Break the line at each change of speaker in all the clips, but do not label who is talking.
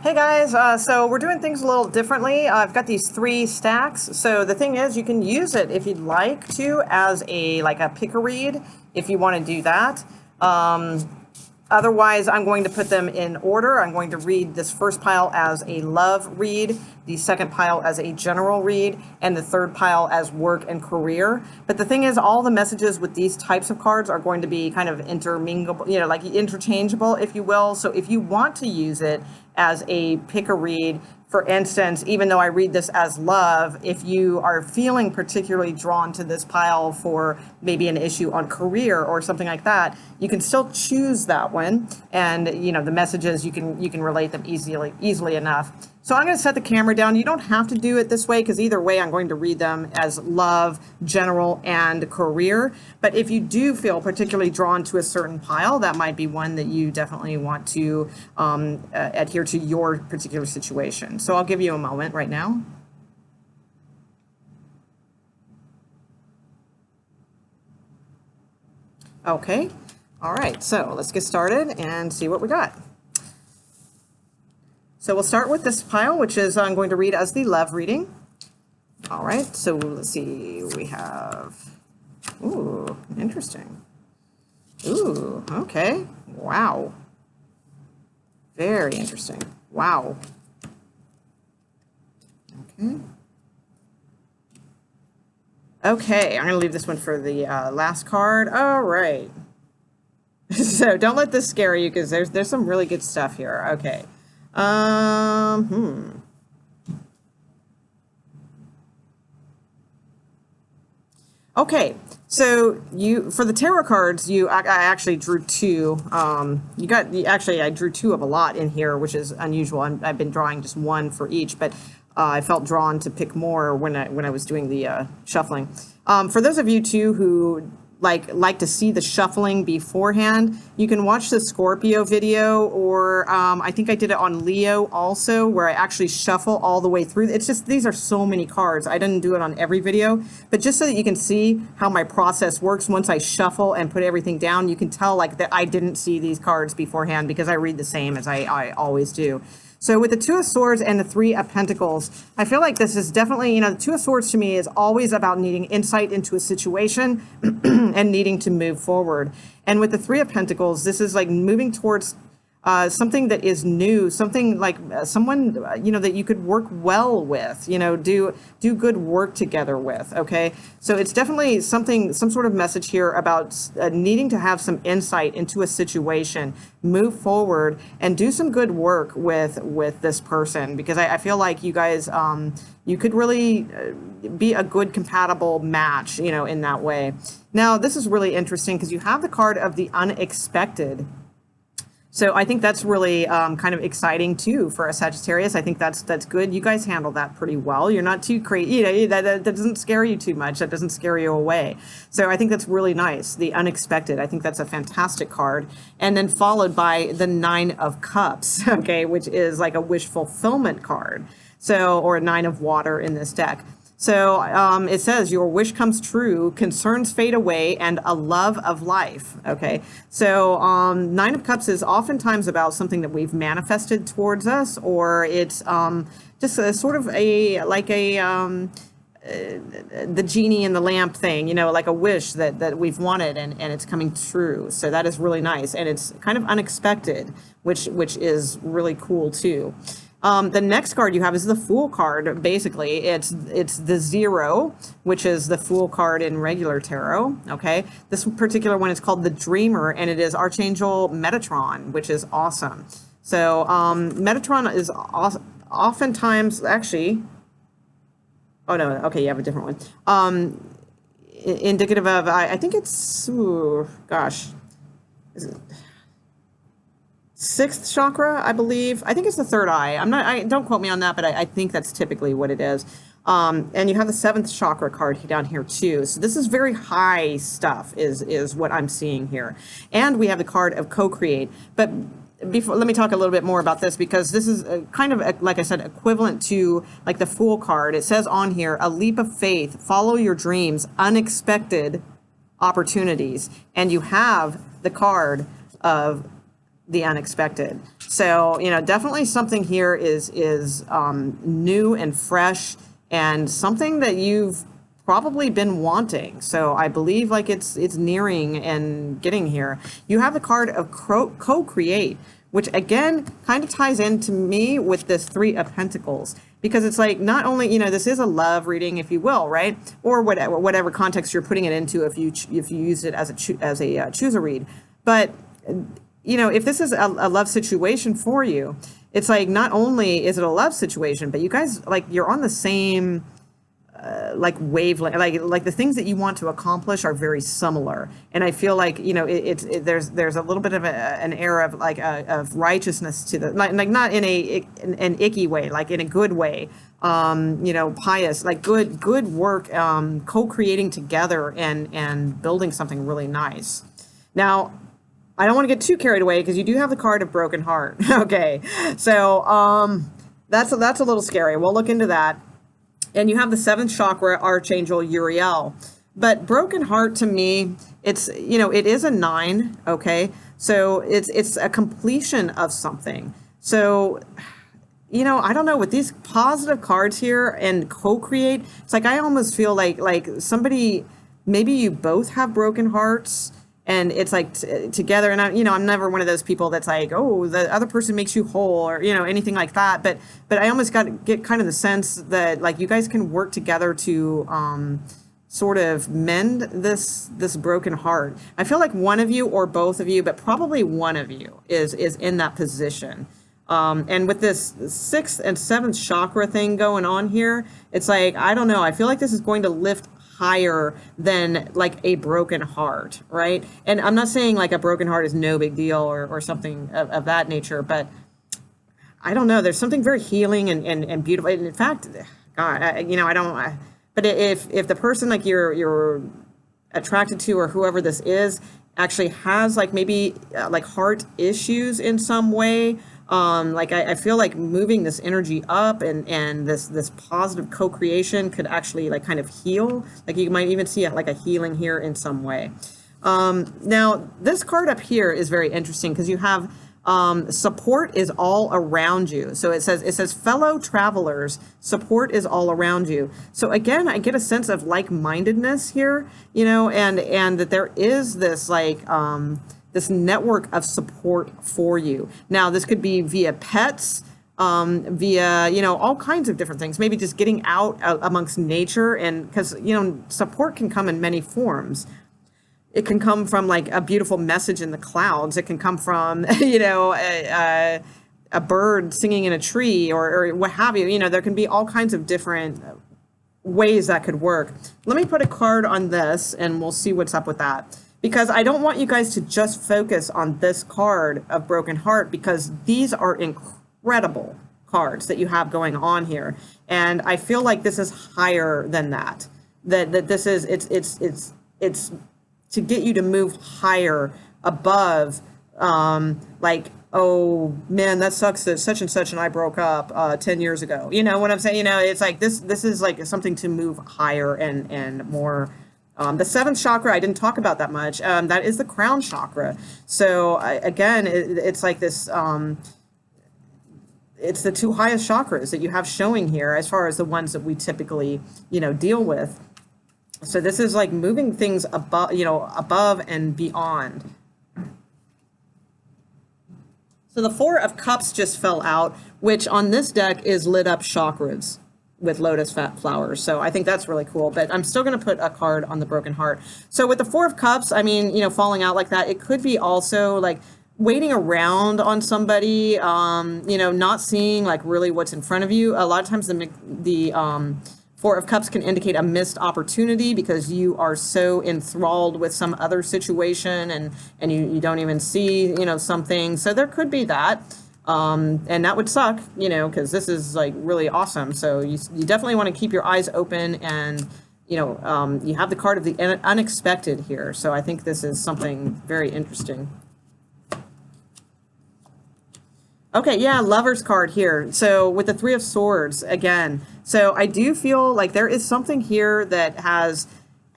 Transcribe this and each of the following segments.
Hey guys, so we're doing things a little differently. I've got these three stacks. So the thing is, you can use it if you'd like to as a pick a read if you want to do that. Otherwise, I'm going to put them in order. I'm going to read this first pile as a love read, the second pile as a general read, and the third pile as work and career. But the thing is, all the messages with these types of cards are going to be kind of interminglable, like interchangeable, if you will. So if you want to use it as a pick a read, for instance, even though I read this as love, if you are feeling particularly drawn to this pile for maybe an issue on career or something like that, you can still choose that one. And the messages, you can relate them easily enough. So I'm going to set the camera down. You don't have to do it this way because either way, I'm going to read them as love, general, and career. But if you do feel particularly drawn to a certain pile, that might be one that you definitely want to adhere to your particular situation. So I'll give you a moment right now. Okay. All right. So let's get started and see what we got. So we'll start with this pile, which is I'm going to read as the love reading. All right, so let's see, we have, ooh, interesting. Ooh, okay, wow. Very interesting, wow. Okay. Okay, I'm gonna leave this one for the last card. All right. So don't let this scare you because there's some really good stuff here. Okay. Okay, so for the tarot cards, I actually drew two. I drew two of a lot in here, which is unusual. I've been drawing just one for each, but I felt drawn to pick more when I was doing the shuffling. For those of you too who like to see the shuffling beforehand, you can watch the Scorpio video, or I think I did it on Leo also, where I actually shuffle all the way through. It's just, these are so many cards. I didn't do it on every video, but just so that you can see how my process works once I shuffle and put everything down, you can tell that I didn't see these cards beforehand because I read the same as I always do. So with the Two of Swords and the Three of Pentacles, I feel like this is definitely, the Two of Swords to me is always about needing insight into a situation and needing to move forward. And with the Three of Pentacles, this is like moving towards something that is new, something like someone, that you could work well with, do good work together with. Okay. So it's definitely some sort of message here about needing to have some insight into a situation, move forward and do some good work with this person, because I feel like you guys, you could really be a good compatible match, in that way. Now, this is really interesting because you have the card of the unexpected. So I think that's really kind of exciting too for a Sagittarius. I think that's good. You guys handle that pretty well. You're not too crazy. That doesn't scare you too much. That doesn't scare you away. So I think that's really nice. The unexpected. I think that's a fantastic card. And then followed by the Nine of Cups, okay, which is like a wish fulfillment card. So, or a Nine of Water in this deck. So it says your wish comes true, concerns fade away, and a love of life. Okay, so Nine of Cups is oftentimes about something that we've manifested towards us, or it's just a sort of the genie in the lamp thing, like a wish that we've wanted and it's coming true. So that is really nice, and it's kind of unexpected, which is really cool too. The next card you have is the Fool card. Basically, it's the Zero, which is the Fool card in regular tarot. Okay, this particular one is called the Dreamer, and it is Archangel Metatron, which is awesome. So Metatron is oftentimes actually. Oh no, okay, you have a different one. Indicative of I think it's gosh, is it sixth chakra, I believe. I think it's the third eye. Don't quote me on that, but I think that's typically what it is. And you have the seventh chakra card down here too. So this is very high stuff is what I'm seeing here. And we have the card of co-create. But let me talk a little bit more about this, because this is kind of, like I said, equivalent to like the Fool card. It says on here, a leap of faith, follow your dreams, unexpected opportunities. And you have the card of the unexpected. So, you know, definitely something here is new and fresh and something that you've probably been wanting. So I believe like it's nearing and getting here. You have the card of co-create, which again kind of ties into me with this Three of Pentacles, because it's like not only, you know, this is a love reading, if you will, right? Or whatever context you're putting it into, if you use it as a choose a read, but you know, if this is a love situation for you, it's like not only is it a love situation, but you guys like you're on the same like wavelength, like the things that you want to accomplish are very similar. And I feel like, you know, there's a little bit of an air of like of righteousness to the like not in an icky way, like in a good way. You know, pious, like good work, co-creating together and building something really nice. Now, I don't want to get too carried away because you do have the card of broken heart. Okay, so that's a little scary. We'll look into that. And you have the 7th chakra, Archangel Uriel. But broken heart to me, it's, you know, it is a 9, okay? So it's a completion of something. So, you know, I don't know, with these positive cards here and co-create, it's like I almost feel like somebody, maybe you both have broken hearts, and it's like together. And I'm never one of those people that's like, oh, the other person makes you whole, or, you know, anything like that. But I almost get kind of the sense that like you guys can work together to sort of mend this broken heart. I feel like one of you or both of you, but probably one of you is in that position. And with this 6th and 7th chakra thing going on here, it's like, I don't know, I feel like this is going to lift higher than like a broken heart, right? And I'm not saying like a broken heart is no big deal or something of that nature, but I don't know, there's something very healing and beautiful. And in fact, God, you know, I don't, but if the person like you're attracted to, or whoever this is, actually has like maybe like heart issues in some way, like I feel like moving this energy up and this positive co-creation could actually like kind of heal. Like you might even see like a healing here in some way. Now this card up here is very interesting because you have support is all around you. So it says fellow travelers, support is all around you. So again, I get a sense of like-mindedness here, you know, and that there is this like this network of support for you. Now, this could be via pets, via, you know, all kinds of different things. Maybe just getting out amongst nature, and because, you know, support can come in many forms. It can come from like a beautiful message in the clouds. It can come from, you know, a bird singing in a tree, or what have you. You know, there can be all kinds of different ways that could work. Let me put a card on this and we'll see what's up with that. Because I don't want you guys to just focus on this card of broken heart, because these are incredible cards that you have going on here. And I feel like this is higher than that. That this is, it's to get you to move higher above, like, oh man, that sucks that such and such and I broke up 10 years ago. You know what I'm saying? You know, it's like this is like something to move higher and more. The 7th chakra, I didn't talk about that much. That is the crown chakra. So again, it's like this, it's the 2 highest chakras that you have showing here as far as the ones that we typically, you know, deal with. So this is like moving things above, you know, above and beyond. So the 4 of Cups just fell out, which on this deck is lit up chakras with lotus flowers. So I think that's really cool, but I'm still going to put a card on the broken heart. So with the 4 of Cups, I mean, you know, falling out like that, it could be also like waiting around on somebody, you know, not seeing like really what's in front of you. A lot of times the 4 of Cups can indicate a missed opportunity because you are so enthralled with some other situation and you don't even see, you know, something. So there could be that. And that would suck, you know, because this is like really awesome. So you definitely want to keep your eyes open, and, you know, you have the card of the unexpected here. So I think this is something very interesting. Okay, yeah, Lover's card here. So with the 3 of Swords again. So I do feel like there is something here that has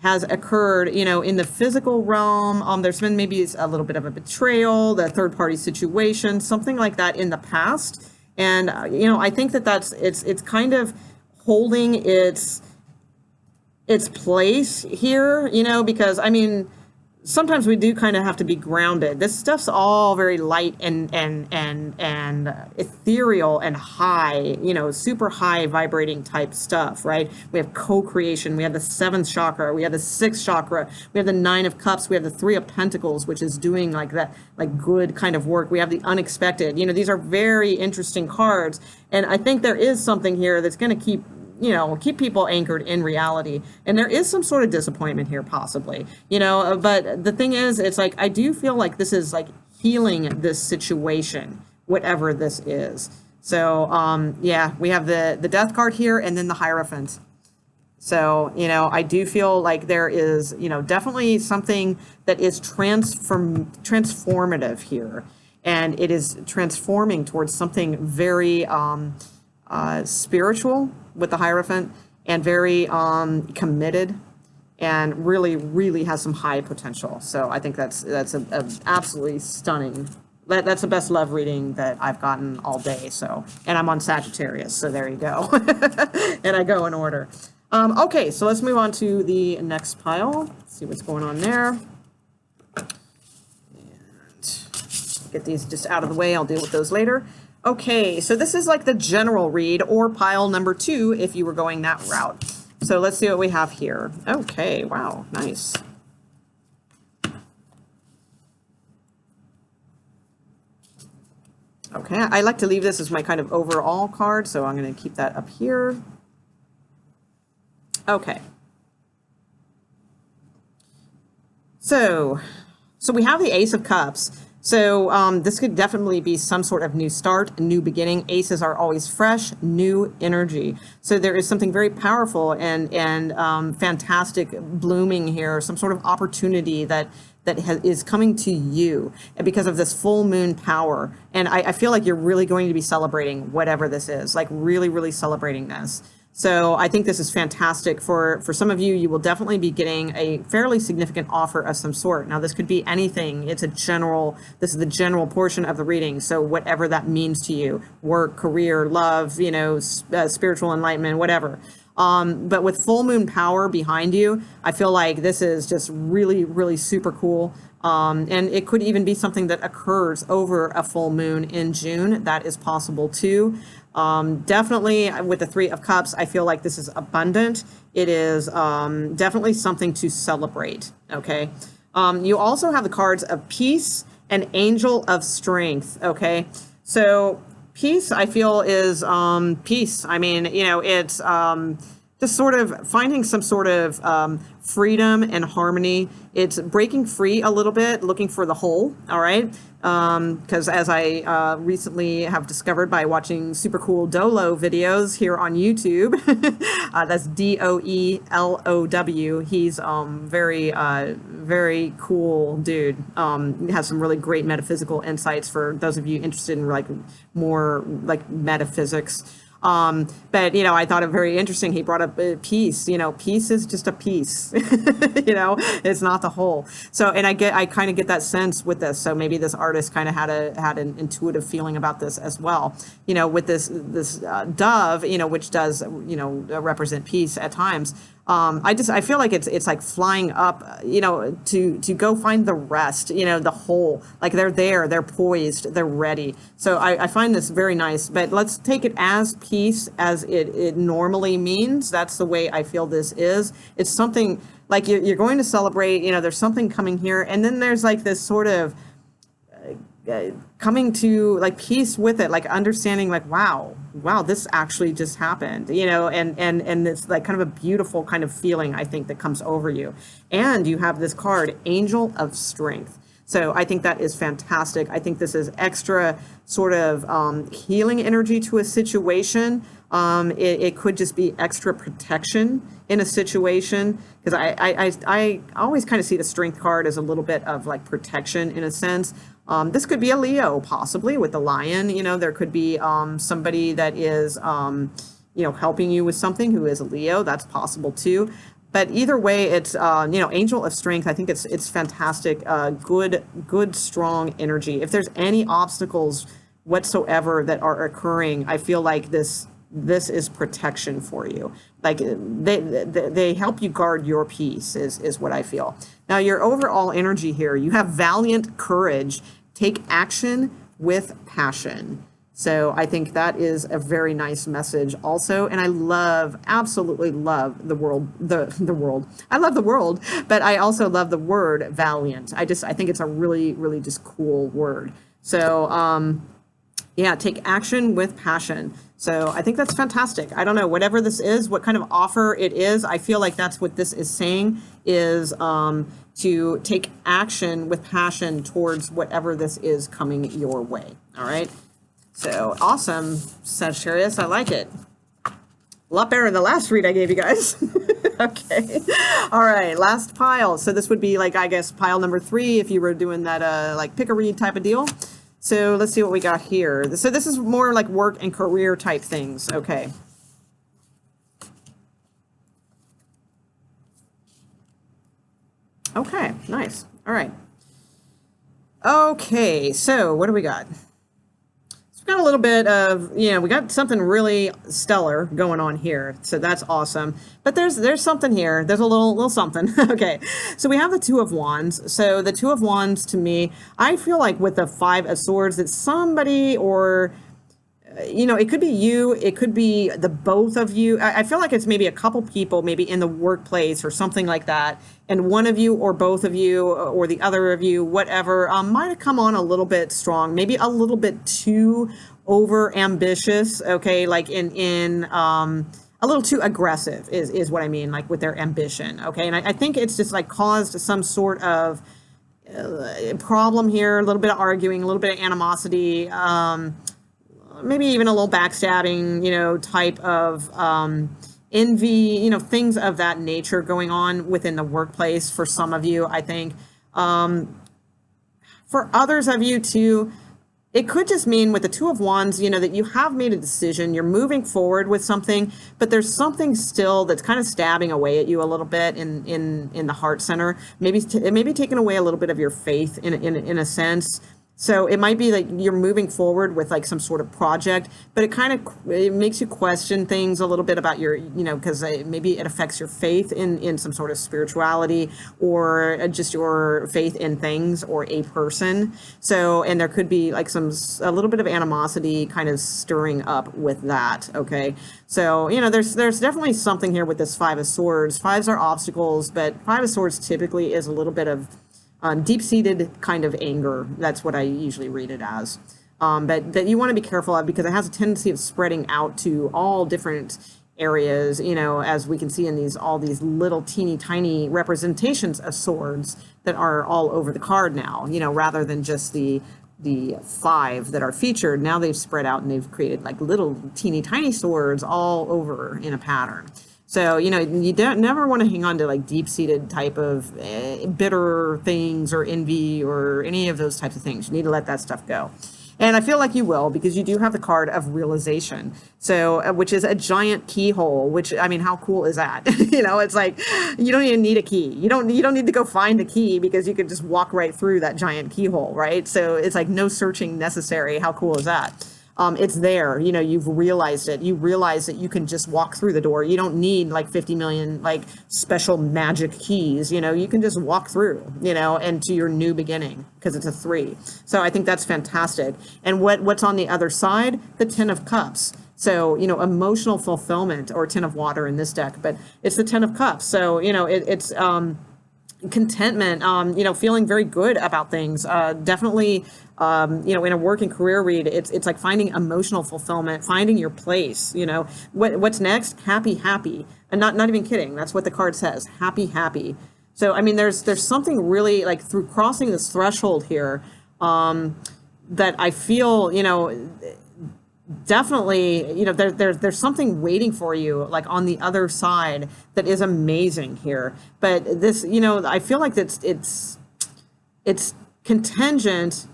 has occurred, you know, in the physical realm. There's been maybe a little bit of a betrayal, the third party situation, something like that in the past. And, you know, I think that it's kind of holding its place here, you know, because I mean, sometimes we do kind of have to be grounded. This stuff's all very light and ethereal and high, you know, super high vibrating type stuff, right? We have co-creation, we have the 7th chakra, we have the 6th chakra, we have the 9 of cups, we have the 3 of pentacles, which is doing like that, like good kind of work. We have the unexpected. You know, these are very interesting cards, and I think there is something here that's going to keep, you know, keep people anchored in reality. And there is some sort of disappointment here, possibly, you know, but the thing is, it's like, I do feel like this is like healing this situation, whatever this is. So, yeah, we have the Death card here and then the Hierophant. So, you know, I do feel like there is, you know, definitely something that is transformative here. And it is transforming towards something very, spiritual with the Hierophant, and very committed, and really has some high potential. So I think that's a absolutely stunning. That's the best love reading that I've gotten all day. So, and I'm on Sagittarius, so there you go. And I go in order. Okay, so let's move on to the next pile. Let's see what's going on there. And get these just out of the way. I'll deal with those later. Okay, so this is like the general read, or pile number 2 if you were going that route. So let's see what we have here. Okay, wow, nice. Okay, I like to leave this as my kind of overall card, so I'm going to keep that up here. Okay. So we have the Ace of Cups. So this could definitely be some sort of new start, a new beginning. Aces are always fresh, new energy. So there is something very powerful and fantastic blooming here, some sort of opportunity that is coming to you because of this full moon power. And I feel like you're really going to be celebrating whatever this is, like really celebrating this. So I think this is fantastic. For some of you, you will definitely be getting a fairly significant offer of some sort. Now, this could be anything. This is the general portion of the reading. So whatever that means to you, work, career, love, you know, spiritual enlightenment, whatever. But with full moon power behind you, I feel like this is just really super cool. And it could even be something that occurs over a full moon in June. That is possible too. Definitely with the 3 of Cups, I feel like this is abundant. It is definitely something to celebrate. Okay. You also have the cards of Peace and Angel of Strength. Okay. So peace, I feel, is peace. I mean, you know, it's just sort of finding some sort of freedom and harmony. It's breaking free a little bit, looking for the whole. All right. Because as I recently have discovered by watching super cool Dolo videos here on YouTube, that's DOELOW. He's very cool dude. Has some really great metaphysical insights for those of you interested in like more like metaphysics. But, you know, I thought it very interesting. He brought up peace. You know, peace is just a piece. You know, it's not the whole. So, and I kind of get that sense with this. So maybe this artist kind of had an intuitive feeling about this as well. You know, with this dove, you know, which does, you know, represent peace at times. I feel like it's like flying up, you know, to go find the rest, you know, the whole, like they're poised, they're ready. So I find this very nice, but let's take it as peace as it normally means. That's the way I feel this is. It's something like you're going to celebrate, you know, there's something coming here. And then there's like this sort of coming to like peace with it, like understanding like, wow, this actually just happened, you know, and it's like kind of a beautiful kind of feeling, I think, that comes over you. And you have this card, Angel of Strength. So I think that is fantastic. I think this is extra sort of healing energy to a situation. It could just be extra protection in a situation, because I always kind of see the Strength card as a little bit of like protection in a sense. This could be a Leo, possibly, with the lion. You know, there could be somebody that is, you know, helping you with something who is a Leo. That's possible too. But either way, it's Angel of Strength. I think it's fantastic. Good, strong energy. If there's any obstacles whatsoever that are occurring, I feel like this is protection for you. Like they help you guard your peace is what I feel. Now your overall energy here, you have valiant courage, take action with passion. So I think that is a very nice message also. And I absolutely love the world. I love the world, but I also love the word valiant. I think it's a really, really just cool word. So, yeah, take action with passion. So I think that's fantastic. I don't know, whatever this is, what kind of offer it is, I feel like that's what this is saying is to take action with passion towards whatever this is coming your way. All right. So awesome, Sagittarius. I like it. A lot better than the last read I gave you guys. Okay. All right. Last pile. So this would be like, I guess, pile number 3 if you were doing that like pick a read type of deal. So let's see what we got here. So this is more like work and career type things. Okay. Okay. Nice. All right. Okay. So what do we got? Got a little bit of, we got something really stellar going on here. So that's awesome. But there's something here. There's a little something. Okay. So we have the Two of Wands. So the Two of Wands to me, I feel like with the Five of Swords, that somebody or it could be you, it could be the both of you. I feel like it's maybe a couple people, maybe in the workplace or something like that. And one of you or both of you or the other of you, whatever, might have come on a little bit strong, maybe a little bit too over ambitious. Okay. Like a little too aggressive is what I mean, like with their ambition. Okay. And I think it's just like caused some sort of problem here, a little bit of arguing, a little bit of animosity, maybe even a little backstabbing, type of envy, things of that nature going on within the workplace for some of you, I think. For others of you too, it could just mean with the Two of Wands, that you have made a decision, you're moving forward with something, but there's something still that's kind of stabbing away at you a little bit in the heart center. Maybe it may be taking away a little bit of your faith in a sense. So it might be like you're moving forward with like some sort of project, but it makes you question things a little bit about your, because maybe it affects your faith in some sort of spirituality or just your faith in things or a person. So, and there could be like a little bit of animosity kind of stirring up with that. Okay. So, there's definitely something here with this Five of Swords. Fives are obstacles, but Five of Swords typically is a little bit of deep-seated kind of anger. That's what I usually read it as. But that you want to be careful of because it has a tendency of spreading out to all different areas, as we can see in all these little teeny tiny representations of swords that are all over the card now, rather than just the 5 that are featured. Now they've spread out and they've created like little teeny tiny swords all over in a pattern. So, you never want to hang on to like deep-seated type of bitter things or envy or any of those types of things. You need to let that stuff go. And I feel like you will because you do have the card of realization. So, which is a giant keyhole, which, I mean, how cool is that? It's like, you don't even need a key. You don't need to go find a key because you can just walk right through that giant keyhole, right? So it's like no searching necessary. How cool is that? It's there, you've realized it. You realize that you can just walk through the door. You don't need like 50 million like special magic keys, you can just walk through, and to your new beginning because it's a 3. So I think that's fantastic. And what's on the other side? The Ten of Cups. So, emotional fulfillment, or Ten of Water in this deck, but it's the Ten of Cups. So, it's contentment, feeling very good about things. Definitely, in a work and career read, it's like finding emotional fulfillment, finding your place. What's next? Happy, and not even kidding. That's what the card says. Happy. So I mean, there's something really like through crossing this threshold here, that I feel, definitely, there's something waiting for you like on the other side that is amazing here. But this, I feel like it's contingent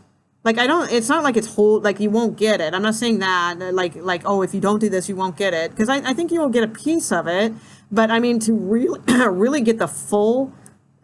like I don't, it's not like it's like you won't get it. I'm not saying that like oh, if you don't do this you won't get it, because I think you will get a piece of it, but I mean to really really get the full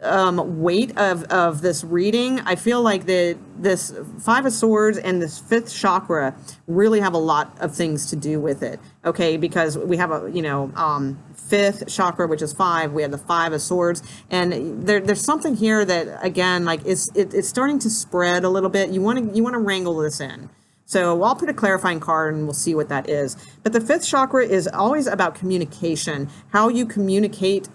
weight of this reading, I feel like this Five of Swords and this fifth chakra really have a lot of things to do with it. Okay, because we have a fifth chakra, which is 5. We have the Five of Swords, and there's something here that again like it's starting to spread a little bit. You want to wrangle this in. So I'll put a clarifying card and we'll see what that is. But the fifth chakra is always about communication, how you communicate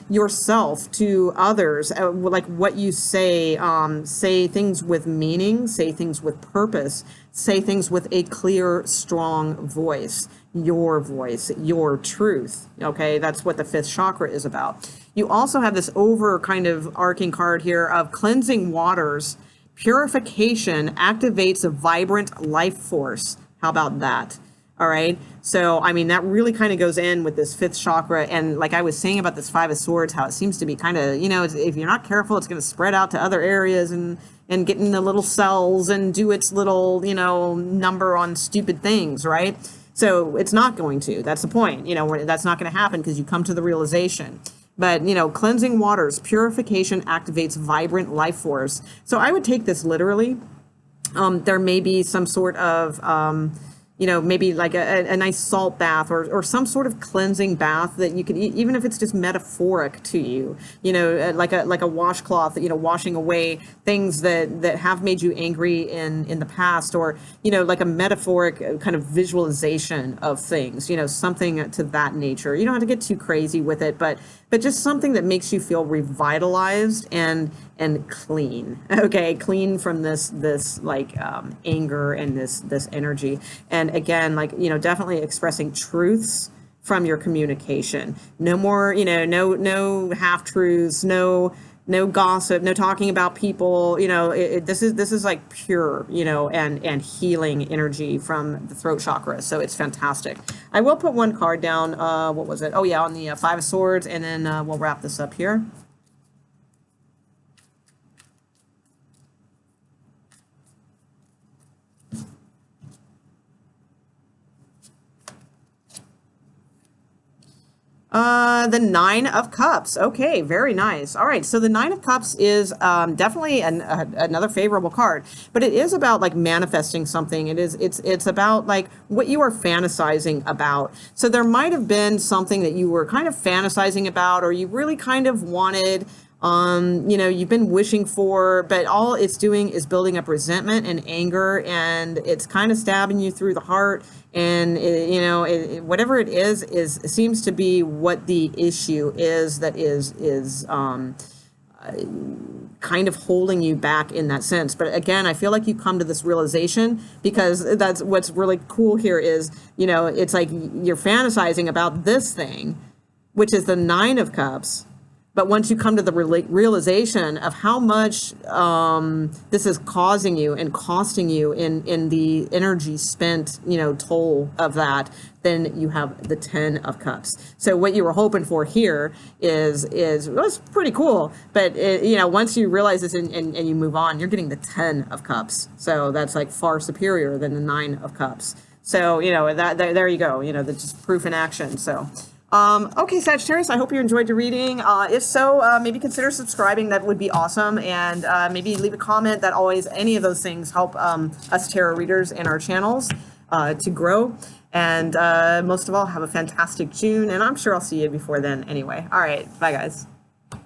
yourself to others, like what you say, say things with meaning, say things with purpose, say things with a clear, strong voice, your truth. Okay, that's what the fifth chakra is about. You also have this over kind of arcing card here of cleansing waters. Purification activates a vibrant life force. How about that? All right. So, I mean, that really kind of goes in with this fifth chakra. And like I was saying about this Five of Swords, how it seems to be kind of, if you're not careful, it's going to spread out to other areas and get in the little cells and do its little, number on stupid things, right? So it's not going to. That's the point. That's not going to happen because you come to the realization. But, cleansing waters, purification activates vibrant life force. So I would take this literally. There may be some sort of maybe like a nice salt bath or some sort of cleansing bath that you can, even if it's just metaphoric to you, like a washcloth, washing away things that have made you angry in the past, or, like a metaphoric kind of visualization of things, something to that nature. You don't have to get too crazy with it, but just something that makes you feel revitalized and clean. Okay, clean from this like anger and this energy. And again, like definitely expressing truths from your communication. No more, no half truths, no gossip, no talking about people. This is like pure, and healing energy from the throat chakra. So it's fantastic. I will put one card down. What was it? Oh yeah, on the Five of Swords, and then we'll wrap this up here. The Nine of Cups. Okay, very nice. All right, so the Nine of Cups is definitely another favorable card, but it is about like manifesting something. It's about like what you are fantasizing about. So there might have been something that you were kind of fantasizing about, or you really kind of wanted. You've been wishing for, but all it's doing is building up resentment and anger, and it's kind of stabbing you through the heart. And whatever it is seems to be what the issue is that is kind of holding you back in that sense. But again, I feel like you come to this realization, because that's what's really cool here is, it's like you're fantasizing about this thing, which is the Nine of Cups. But once you come to the realization of how much this is causing you and costing you in the energy spent, toll of that, then you have the Ten of Cups. So what you were hoping for here is well, it's pretty cool. But once you realize this and you move on, you're getting the Ten of Cups. So that's like far superior than the Nine of Cups. So there you go. That's just proof in action. So. Okay, Sagittarius, I hope you enjoyed your reading. If so, maybe consider subscribing. That would be awesome. And maybe leave a comment. That always, any of those things help us tarot readers and our channels to grow. And most of all, have a fantastic June. And I'm sure I'll see you before then anyway. All right, bye, guys.